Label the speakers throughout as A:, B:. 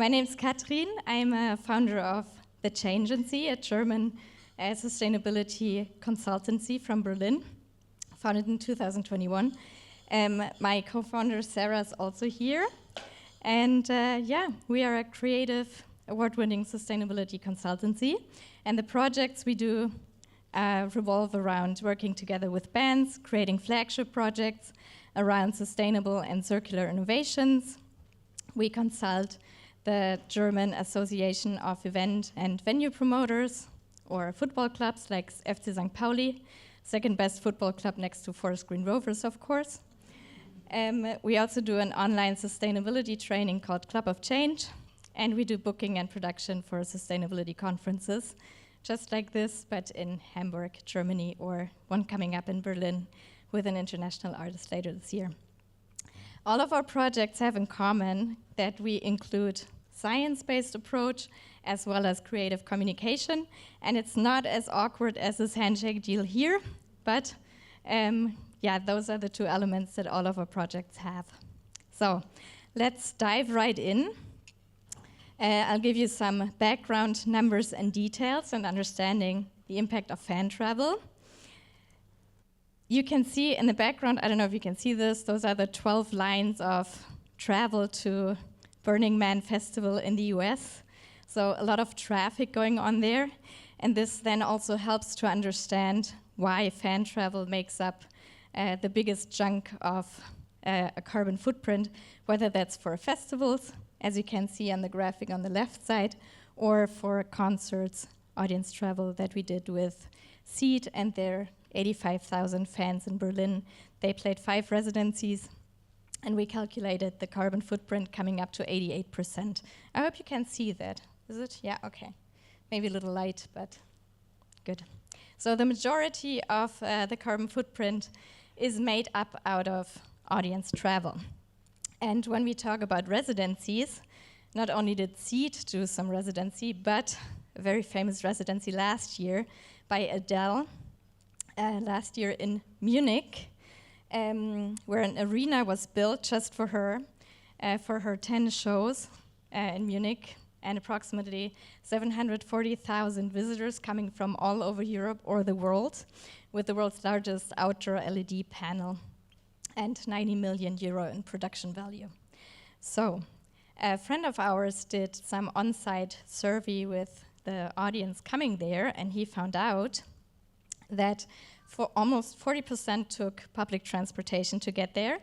A: My name is Katrin. I'm a founder of the Changency, a German sustainability consultancy from Berlin, founded in 2021. My co-founder Sarah is also here. And we are a creative, award-winning sustainability consultancy. And the projects we do revolve around working together with bands, creating flagship projects around sustainable and circular innovations. We consult the German Association of Event and Venue Promoters, or football clubs like FC St. Pauli, second best football club next to Forest Green Rovers, of course. We also do an online sustainability training called Club of Change, and we do booking and production for sustainability conferences, just like this, but in Hamburg, Germany, or one coming up in Berlin with an international artist later this year. All of our projects have in common that we include science-based approach as well as creative communication, and it's not as awkward as this handshake deal here, but those are the two elements that all of our projects have. So let's dive right in. I'll give you some background numbers and details and understanding the impact of fan travel. You can see in the background, I don't know if you can see this, those are the 12 lines of travel to Burning Man Festival in the US. So a lot of traffic going on there. And this then also helps to understand why fan travel makes up the biggest chunk of a carbon footprint, whether that's for festivals, as you can see on the graphic on the left side, or for concerts, audience travel that we did with Seed and their 85,000 fans in Berlin. They played 5 residencies, and we calculated the carbon footprint coming up to 88%. I hope you can see that. Is it? Yeah, okay. Maybe a little light, but good. So the majority of the carbon footprint is made up out of audience travel. And when we talk about residencies, not only did Seed do some residency, but a very famous residency last year by Adele, last year in Munich, where an arena was built just for her 10 shows in Munich, and approximately 740,000 visitors coming from all over Europe or the world, with the world's largest outdoor LED panel and 90 million euro in production value. So a friend of ours did some on-site survey with the audience coming there, and he found out that for almost 40% took public transportation to get there,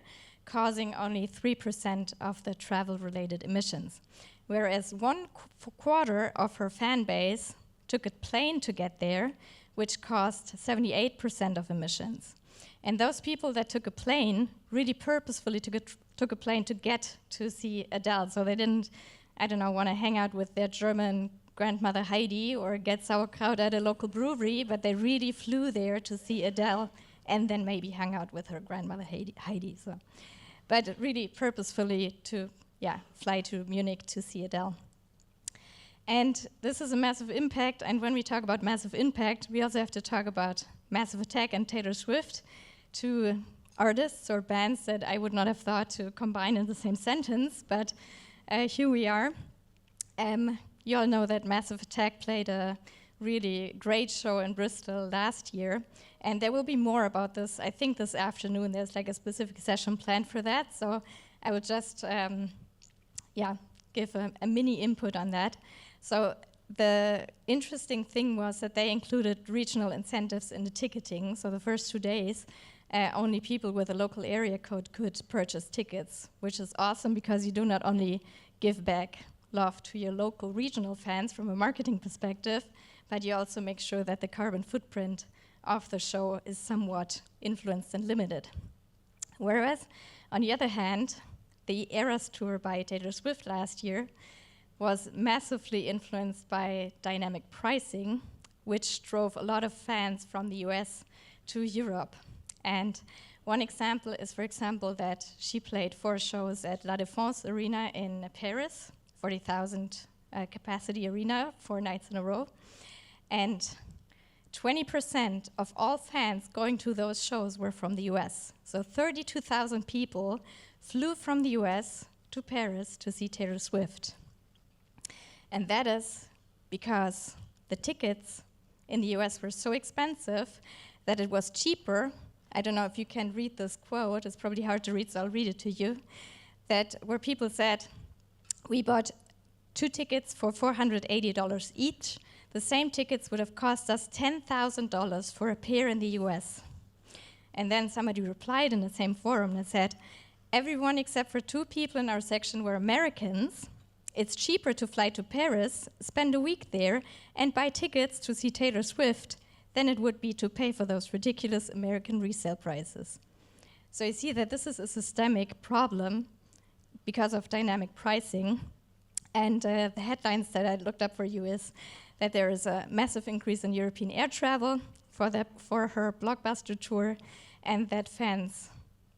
A: causing only 3% of the travel-related emissions. Whereas one quarter of her fan base took a plane to get there, which caused 78% of emissions. And those people that took a plane really purposefully took a plane to get to see Adele. So they didn't, want to hang out with their German grandmother Heidi or get sauerkraut at a local brewery, but they really flew there to see Adele and then maybe hung out with her grandmother Heidi. So, but really purposefully to fly to Munich to see Adele. And this is a massive impact, and when we talk about massive impact, we also have to talk about Massive Attack and Taylor Swift, two artists or bands that I would not have thought to combine in the same sentence, but here we are. You all know that Massive Attack played a really great show in Bristol last year, and there will be more about this. I think this afternoon there's like a specific session planned for that, so I will just give a mini input on that. So the interesting thing was that they included regional incentives in the ticketing. So the first 2 days, only people with a local area code could purchase tickets, which is awesome because you do not only give back love to your local regional fans from a marketing perspective, but you also make sure that the carbon footprint of the show is somewhat influenced and limited. Whereas, on the other hand, the Eras tour by Taylor Swift last year was massively influenced by dynamic pricing, which drove a lot of fans from the US to Europe. And one example is, for example, that she played 4 shows at La Défense Arena in Paris, 40,000 capacity arena, 4 nights in a row. And 20% of all fans going to those shows were from the US. So 32,000 people flew from the US to Paris to see Taylor Swift. And that is because the tickets in the US were so expensive that it was cheaper. I don't know if you can read this quote, it's probably hard to read, so I'll read it to you. That where people said, we bought 2 tickets for $480 each. The same tickets would have cost us $10,000 for a pair in the US. And then somebody replied in the same forum and said, everyone except for 2 people in our section were Americans. It's cheaper to fly to Paris, spend a week there, and buy tickets to see Taylor Swift than it would be to pay for those ridiculous American resale prices. So you see that this is a systemic problem because of dynamic pricing. And the headlines that I looked up for you is that there is a massive increase in European air travel for her blockbuster tour, and that fans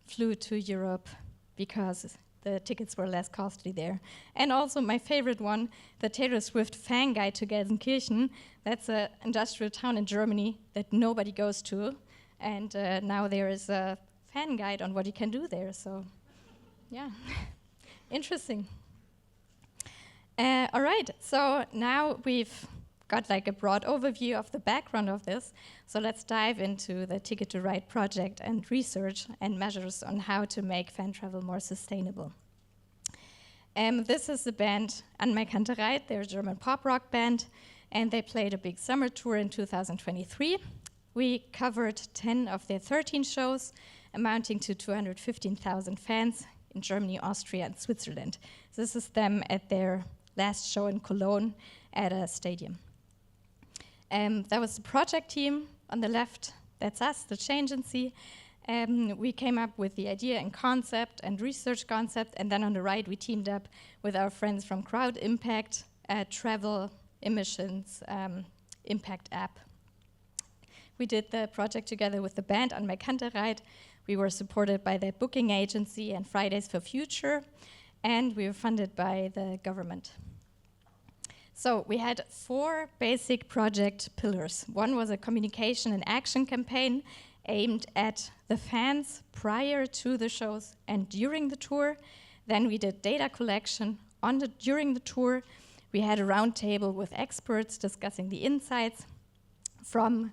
A: flew to Europe because the tickets were less costly there. And also my favorite one, the Taylor Swift fan guide to Gelsenkirchen. That's an industrial town in Germany that nobody goes to. And now there is a fan guide on what you can do there. So, yeah, interesting. All right, so now we've got like a broad overview of the background of this. So let's dive into the Ticket to Ride project and research and measures on how to make fan travel more sustainable. This is the band AnnenMayKantereit. They're a German pop rock band, and they played a big summer tour in 2023. We covered 10 of their 13 shows, amounting to 215,000 fans in Germany, Austria, and Switzerland. This is them at their last show in Cologne at a stadium. That was the project team. On the left, that's us, the Changency. We came up with the idea and concept and research concept, and then on the right, we teamed up with our friends from Crowd Impact, a travel emissions impact app. We did the project together with the band AnnenMayKantereit. We were supported by the booking agency and Fridays for Future, and we were funded by the government. So we had 4 basic project pillars. One was a communication and action campaign aimed at the fans prior to the shows and during the tour. Then we did data collection during the tour. We had a roundtable with experts discussing the insights from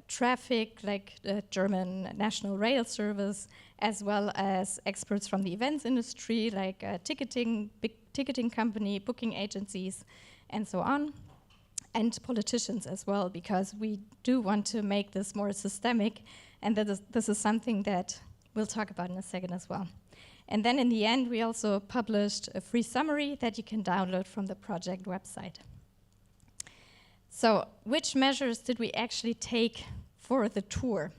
A: traffic, like the German National Rail Service, as well as experts from the events industry, like big ticketing company, booking agencies, and so on, and politicians as well, because we do want to make this more systemic, and this is something that we'll talk about in a second as well. And then in the end, we also published a free summary that you can download from the project website. So which measures did we actually take for the tour?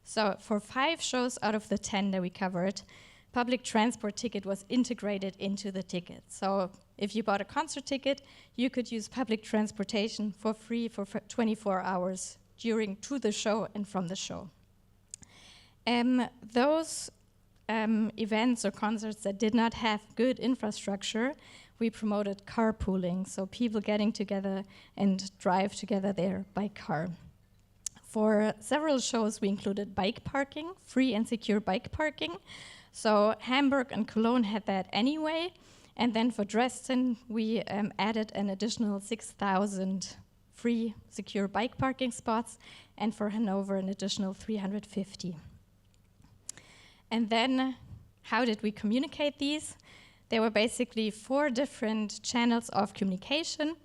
A: So for 5 shows out of the 10 that we covered, public transport ticket was integrated into the ticket. So if you bought a concert ticket, you could use public transportation for free for 24 hours to the show and from the show. Those events or concerts that did not have good infrastructure, we promoted carpooling, so people getting together and drive together there by car. For several shows, we included bike parking, free and secure bike parking. So Hamburg and Cologne had that anyway. And then for Dresden, we added an additional 6,000 free, secure bike parking spots, and for Hanover, an additional 350. And then, how did we communicate these? There were basically 4 different channels of communication.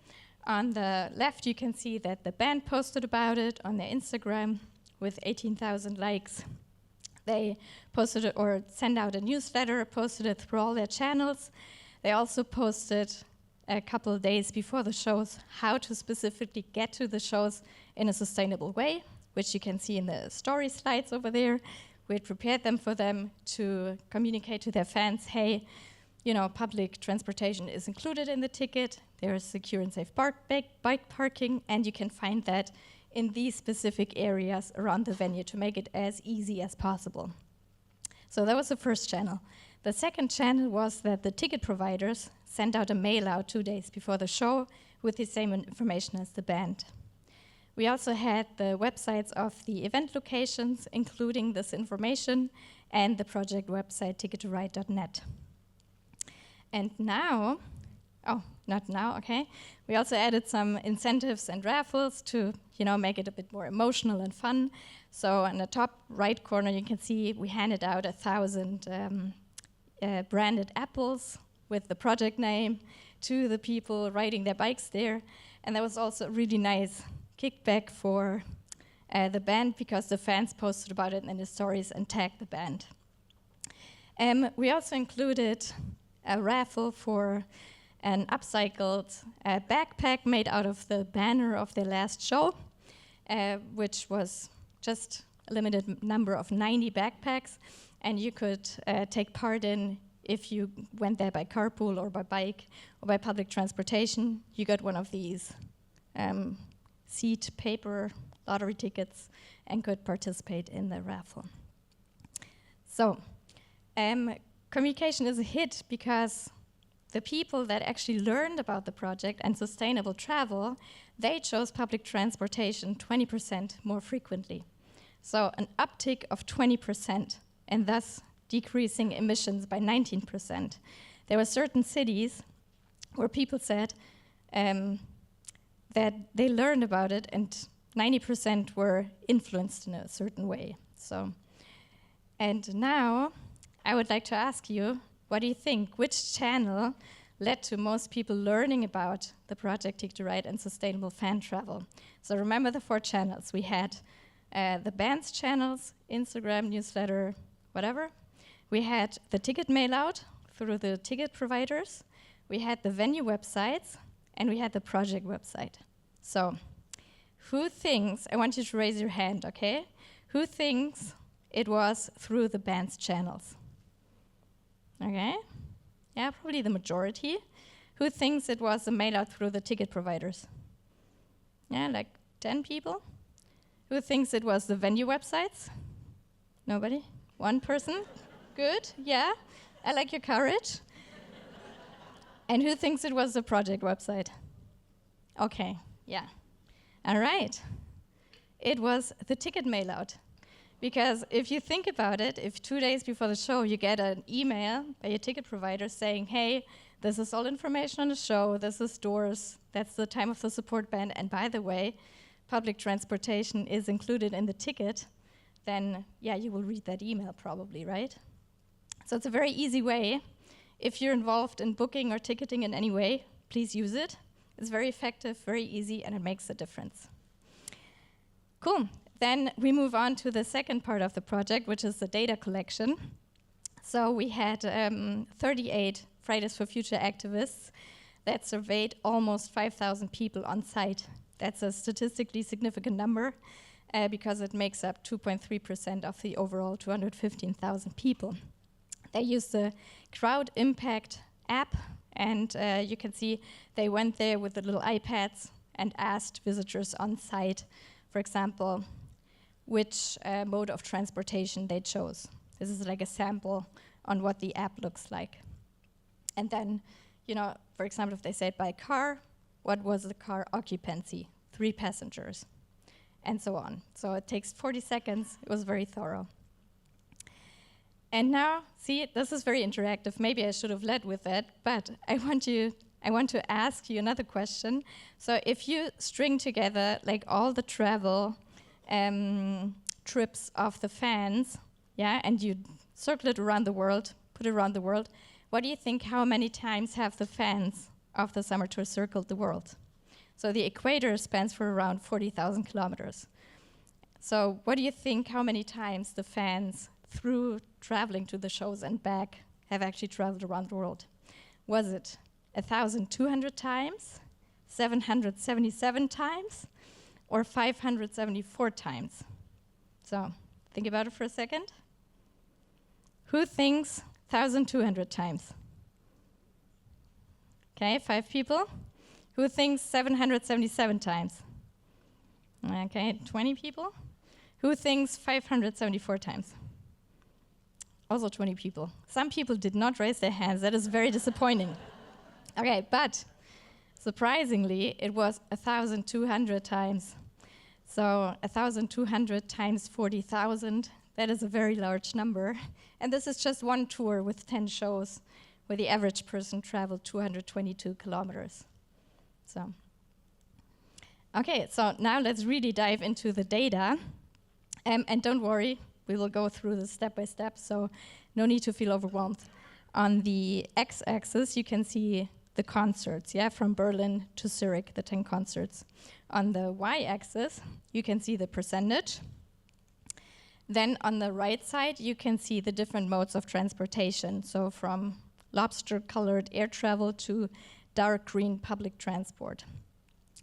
A: On the left, you can see that the band posted about it on their Instagram with 18,000 likes. They posted it or sent out a newsletter, posted it through all their channels. They also posted a couple of days before the shows how to specifically get to the shows in a sustainable way, which you can see in the story slides over there. We had prepared them for them to communicate to their fans, hey, you know, public transportation is included in the ticket, there is secure and safe bike parking, and you can find that in these specific areas around the venue to make it as easy as possible. So that was the first channel. The second channel was that the ticket providers sent out a mail out 2 days before the show with the same information as the band. We also had the websites of the event locations, including this information, and the project website, ticketoride.net. And now, Oh, not now, okay. We also added some incentives and raffles to, make it a bit more emotional and fun. So in the top right corner, you can see we handed out 1,000 branded apples with the project name to the people riding their bikes there. And there was also a really nice kickback for the band because the fans posted about it in the stories and tagged the band. We also included a raffle for an upcycled backpack made out of the banner of their last show, which was just a limited number of 90 backpacks, and you could take part in if you went there by carpool or by bike or by public transportation. You got one of these seat paper lottery tickets and could participate in the raffle. So, communication is a hit because the people that actually learned about the project and sustainable travel, they chose public transportation 20% more frequently. So an uptick of 20%, and thus decreasing emissions by 19%. There were certain cities where people said that they learned about it and 90% were influenced in a certain way. So, and now I would like to ask you, what do you think? Which channel led to most people learning about the project Ticket to Ride and sustainable fan travel? So remember the 4 channels. We had the band's channels, Instagram, newsletter, whatever. We had the ticket mail out through the ticket providers. We had the venue websites, and we had the project website. So who thinks, I want you to raise your hand, okay? Who thinks it was through the band's channels? Okay, yeah, probably the majority. Who thinks it was a mail out through the ticket providers? Yeah, like 10 people. Who thinks it was the venue websites? Nobody? 1 person? Good, yeah, I like your courage. And who thinks it was the project website? Okay, yeah, all right. It was the ticket mail out. Because if you think about it, if 2 days before the show you get an email by your ticket provider saying, hey, this is all information on the show, this is doors, that's the time of the support band, and by the way, public transportation is included in the ticket, then yeah, you will read that email probably, right? So it's a very easy way. If you're involved in booking or ticketing in any way, please use it. It's very effective, very easy, and it makes a difference. Cool. Then we move on to the second part of the project, which is the data collection. So we had 38 Fridays for Future activists that surveyed almost 5,000 people on site. That's a statistically significant number because it makes up 2.3% of the overall 215,000 people. They used the Crowd Impact app, and you can see they went there with the little iPads and asked visitors on site, for example, which mode of transportation they chose. This is like a sample on what the app looks like. And then, for example, if they said by car, what was the car occupancy? 3 passengers, and so on. So it takes 40 seconds. It was very thorough. And now, see, this is very interactive. Maybe I should have led with that, but I want to ask you another question. So if you string together like all the travel trips of the fans, yeah, and you circle it around the world, put it around the world, what do you think, how many times have the fans of the summer tour circled the world? So the equator spans for around 40,000 kilometers. So what do you think, how many times the fans, through traveling to the shows and back, have actually traveled around the world? Was it 1,200 times, 777 times, or 574 times? So think about it for a second. Who thinks 1,200 times? Okay, 5 people. Who thinks 777 times? Okay, 20 people. Who thinks 574 times? Also 20 people. Some people did not raise their hands. That is very disappointing. Okay, but surprisingly, it was 1,200 times. So 1,200 times 40,000, that is a very large number. And this is just one tour with 10 shows where the average person traveled 222 kilometers. So, okay, so now let's really dive into the data. And don't worry, we will go through this step by step, so no need to feel overwhelmed. On the x-axis, you can see the concerts, from Berlin to Zurich, the 10 concerts. On the y-axis, you can see the percentage. Then on the right side, you can see the different modes of transportation. So from lobster-colored air travel to dark green public transport.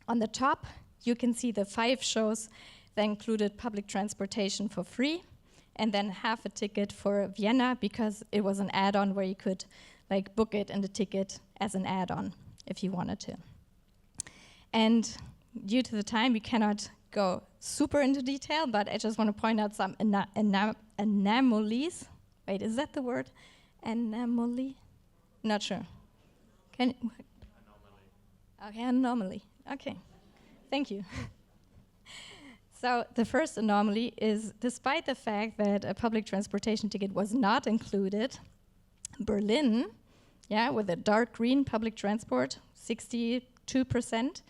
A: On the top, you can see the 5 shows that included public transportation for free, and then half a ticket for Vienna, because it was an add-on where you could book it and the ticket as an add-on if you wanted to. And due to the time, we cannot go super into detail, but I just want to point out some anomalies. Wait, is that the word? Anomaly? Not sure. Anomaly. Okay, anomaly. Okay, thank you. So the first anomaly is, despite the fact that a public transportation ticket was not included, Berlin, with a dark green public transport, 62%,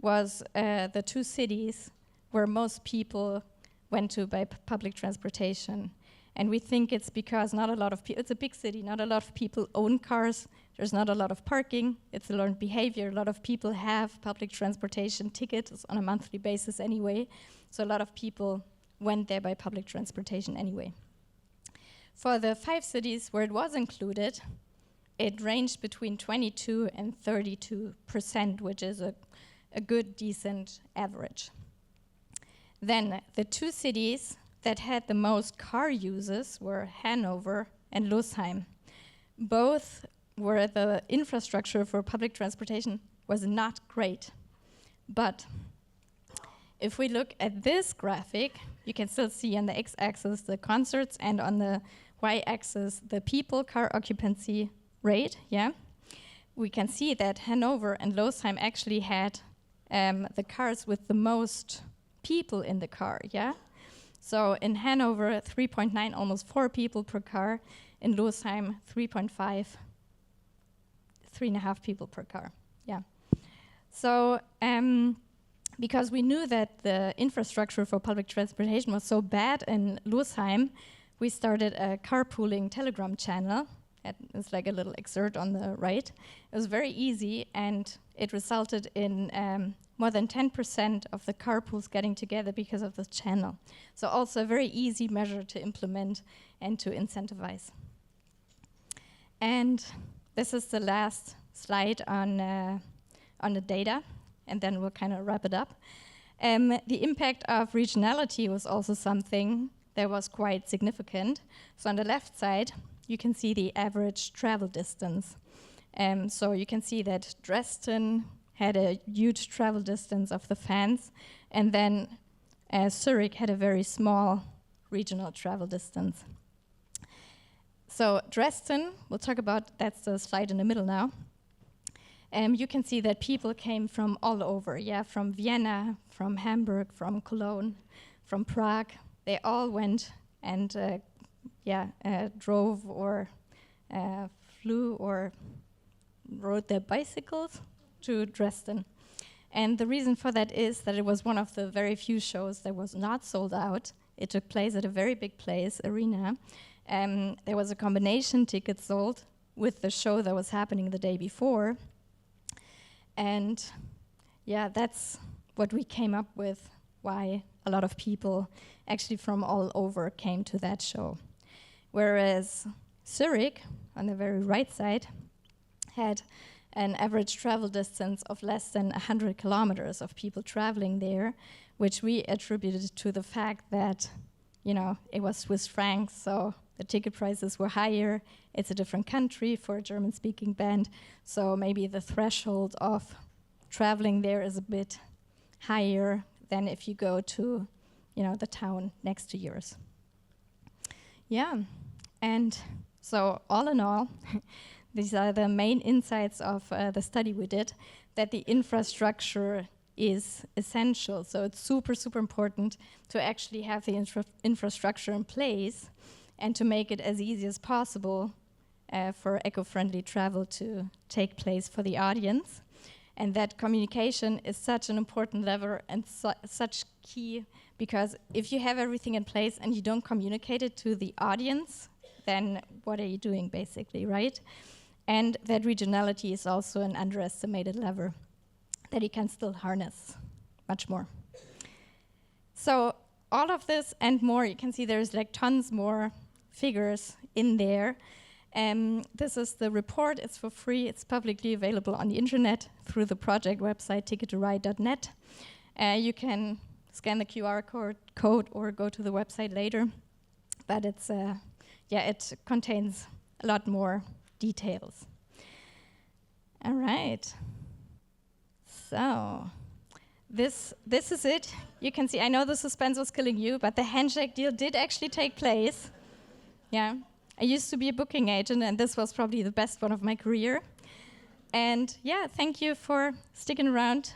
A: was the 2 cities where most people went to by public transportation. And we think it's because not a lot of people, it's a big city, not a lot of people own cars, there's not a lot of parking, it's a learned behavior. A lot of people have public transportation tickets on a monthly basis anyway, so a lot of people went there by public transportation anyway. For the 5 cities where it was included, it ranged between 22 and 32%, which is a good, decent average. Then the 2 cities that had the most car uses were Hanover and Lusheim. Both where the infrastructure for public transportation was not great. But if we look at this graphic, you can still see on the x-axis the concerts and on the y-axis the people car occupancy rate, We can see that Hanover and Lusheim actually had the cars with the most people in the car, So in Hanover, 3.9, almost 4 people per car. In Lusheim, 3.5, 3.5 people per car, So because we knew that the infrastructure for public transportation was so bad in Lusheim, we started a carpooling Telegram channel. It's like a little excerpt on the right. It was very easy, and it resulted in more than 10% of the carpools getting together because of the channel. So also a very easy measure to implement and to incentivize. And this is the last slide on the data, and then we'll kind of wrap it up. The impact of regionality was also something that was quite significant. So on the left side, you can see the average travel distance. So you can see that Dresden had a huge travel distance of the fans, and then Zurich had a very small regional travel distance. So Dresden, we'll talk about, that's the slide in the middle now. You can see that people came from all over, from Vienna, from Hamburg, from Cologne, from Prague. They all went and drove or flew or rode their bicycles to Dresden. And the reason for that is that it was one of the very few shows that was not sold out. It took place at a very big place, arena. There was a combination ticket sold with the show that was happening the day before. And that's what we came up with, why a lot of people actually from all over came to that show. Whereas Zurich, on the very right side, had an average travel distance of less than 100 kilometers of people traveling there, which we attributed to the fact that, it was Swiss francs, so the ticket prices were higher. It's a different country for a German-speaking band, so maybe the threshold of traveling there is a bit higher than if you go to, the town next to yours. And so all in all, these are the main insights of the study we did, that the infrastructure is essential. So it's super, super important to actually have the infrastructure in place and to make it as easy as possible for eco-friendly travel to take place for the audience. And that communication is such an important lever and such key, because if you have everything in place and you don't communicate it to the audience, then what are you doing basically, right? And that regionality is also an underestimated lever that you can still harness much more. So all of this and more, you can see there's like tons more figures in there. This is the report. It's for free. It's publicly available on the internet through the project website, ticketoride.net. You can scan the QR code or go to the website later. But it's, it contains a lot more details. All right. So this is it. You can see, I know the suspense was killing you, but the handshake deal did actually take place. Yeah. I used to be a booking agent, and this was probably the best one of my career. And yeah, thank you for sticking around.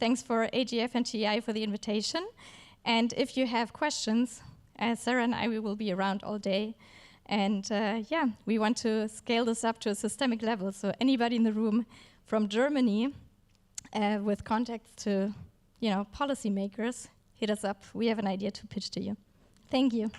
A: Thanks for AGF and TI for the invitation. And if you have questions, Sarah and I, we will be around all day. And we want to scale this up to a systemic level. So anybody in the room from Germany with contacts to, policymakers, hit us up. We have an idea to pitch to you. Thank you.